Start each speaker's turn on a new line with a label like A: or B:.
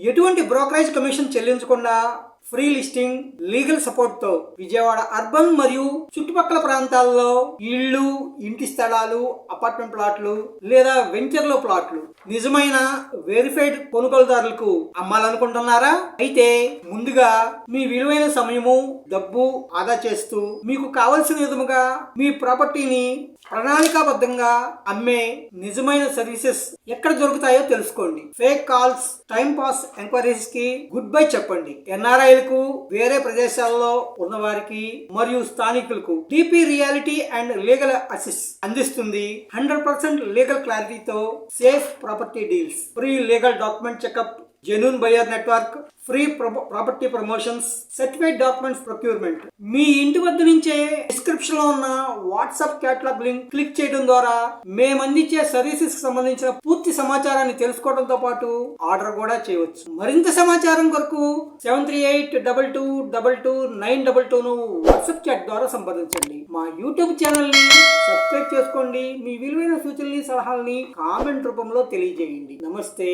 A: ఎటువంటి brokerage commission చెల్లించకుండా free listing, legal support తో విజయవాడ అర్బన్ మరియు చుట్టుపక్కల ప్రాంతాల్లో ఇళ్ళు, ఇంటి స్థలాలు, అపార్ట్మెంట్ ప్లాట్లు లేదా వెంచర్లో ప్లాట్లు నిజమైన వెరిఫైడ్ కొనుగోలుదారులకు అమ్మాలనుకుంటున్నారా? అయితే ముందుగా మీ విలువైన సమయము, డబ్బు ఆదా చేస్తూ మీకు కావలసిన విధముగా మీ ప్రాపర్టీని ప్రణాళికాబద్ధంగా అమ్మే నిజమైన సర్వీసెస్ ఎక్కడ దొరుకుతాయో తెలుసుకోండి. Fake calls, time pass enquiries కి గుడ్ బై చెప్పండి. ఎన్ఆర్ఐలకు, వేరే ప్రదేశాల్లో ఉన్న వారికి మరియు స్థానికులకు DP reality and legal assist అందిస్తుంది. 100% లీగల్ క్లారిటీతో safe property deals, free legal document checkup, genuine buyer network, free property promotions, certified documents procurement. మీ ఇంటి వద్ద నుంచే డిస్క్రిప్షన్ లో ఉన్న వాట్సాప్ క్యాటలాగ్ లింక్ క్లిక్ చేయడం ద్వారా మేము అందించే సర్వీసెస్ కి సంబంధించిన పూర్తి సమాచారాన్ని తెలుసుకోవడంతో పాటు ఆర్డర్ కూడా చేయవచ్చు. మరింత సమాచారం కొరకు 7382222922 ను వాట్సాప్ చాట్ ద్వారా సంప్రదించండి. మా యూట్యూబ్ ఛానల్ ని సబ్స్క్రైబ్ చేసుకోండి. మీ విలువైన సూచనల్ని, సలహాలని కామెంట్ రూపంలో తెలియజేయండి. నమస్తే.